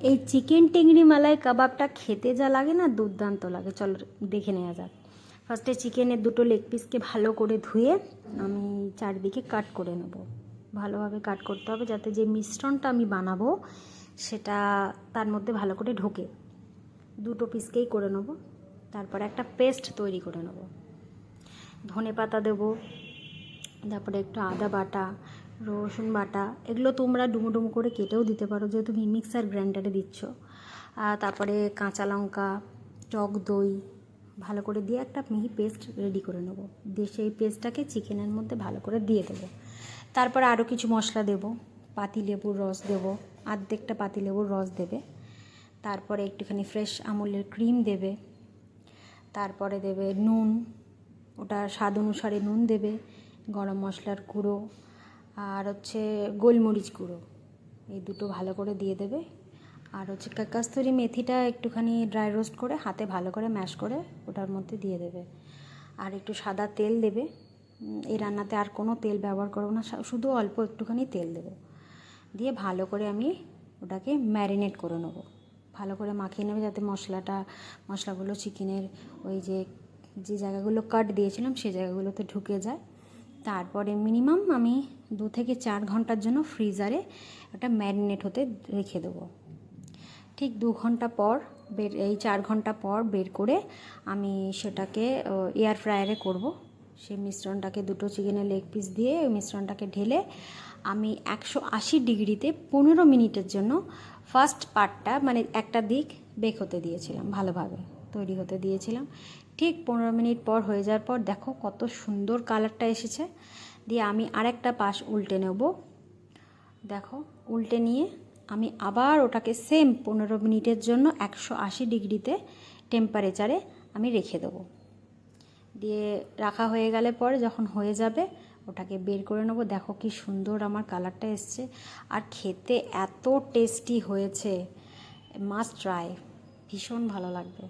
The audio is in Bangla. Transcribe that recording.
এই চিকেন টেংরি মালাই কাবাবটা খেতে যা লাগে না, দুর্দান্ত লাগে। চলো দেখে নেওয়া যাক। ফার্স্টে চিকেনের দুটো লেগ পিসকে ভালো করে ধুয়ে আমি চারদিকে কাট করে নেব। ভালোভাবে কাট করতে হবে যাতে যে মিশ্রণটা আমি বানাবো সেটা তার মধ্যে ভালো করে ঢোকে। দুটো পিসকেই করে নেব। তারপরে একটা পেস্ট তৈরি করে নেব। ধনে পাতা দেবো, তারপরে একটু আদা বাটা, রসুন বাটা, এগুলো তোমরা ডুমো ডুমো করে কেটেও দিতে পারো যেহেতু তুমি মিক্সার গ্রাইন্ডারে দিচ্ছ। তারপরে কাঁচা লঙ্কা, টক দই ভালো করে দিয়ে একটা মিহি পেস্ট রেডি করে নেব। দিয়ে সেই পেস্টটাকে চিকেনের মধ্যে ভালো করে দিয়ে দেবো। তারপরে আরও কিছু মশলা দেবো। পাতিলেবুর রস দেবো, অর্ধেকটা পাতিলেবুর রস দেবে। তারপরে একটুখানি ফ্রেশ আমুলের ক্রিম দেবে। তারপরে দেবে নুন, ওটা স্বাদ অনুসারে নুন দেবে, গরম মশলার গুঁড়ো আর হচ্ছে গোলমরিচ গুঁড়ো, এই দুটো ভালো করে দিয়ে দেবে। আর হচ্ছে কাস্তুরি মেথিটা একটুখানি ড্রাই রোস্ট করে হাতে ভালো করে ম্যাশ করে ওটার মধ্যে দিয়ে দেবে। আর একটু সাদা তেল দেবে। এই রান্নাতে আর কোনো তেল ব্যবহার করবো না, শুধু অল্প একটুখানি তেল দেবো। দিয়ে ভালো করে আমি ওটাকে ম্যারিনেট করে নেবো। ভালো করে মাখিয়ে নেবে যাতে মশলাগুলো চিকেনের ওই যে জায়গাগুলো কাট দিয়েছিলাম সেই জায়গাগুলোতে ঢুকে যায়। তারপরে মিনিমাম আমি 2 থেকে 4 ঘন্টার জন্য ফ্রিজারে ওটা ম্যারিনেট হতে রেখে দেবো। ঠিক 2 ঘন্টা পর এই 4 ঘন্টা পর বের করে আমি সেটাকে এয়ার ফ্রায়ারে করব। সেই মিশ্রণটাকে দুটো চিকেনের লেগ পিস দিয়ে ওই মিশ্রণটাকে ঢেলে আমি 180 ডিগ্রিতে 15 মিনিটের জন্য ফার্স্ট পার্টটা মানে একটা দিক বেক হতে দিয়েছিলাম, ভালোভাবে তৈরি হতে দিয়েছিলাম। ঠিক 15 মিনিট পর হয়ে যাওয়ার পর দেখো কত সুন্দর কালারটা এসেছে। দিয়ে আমি আরেকটা পাশ উল্টে নেব। দেখো উল্টে নিয়ে আমি আবার ওটাকে সেম 15 মিনিটের জন্য 180 ডিগ্রিতে টেম্পারেচারে আমি রেখে দেবো। দিয়ে রাখা হয়ে গেলে পরে যখন হয়ে যাবে ওটাকে বের করে নেবো। দেখো কি সুন্দর আমার কালারটা এসছে, আর খেতে এত টেস্টি হয়েছে, মাস্ট ট্রাই, ভীষণ ভালো লাগবে।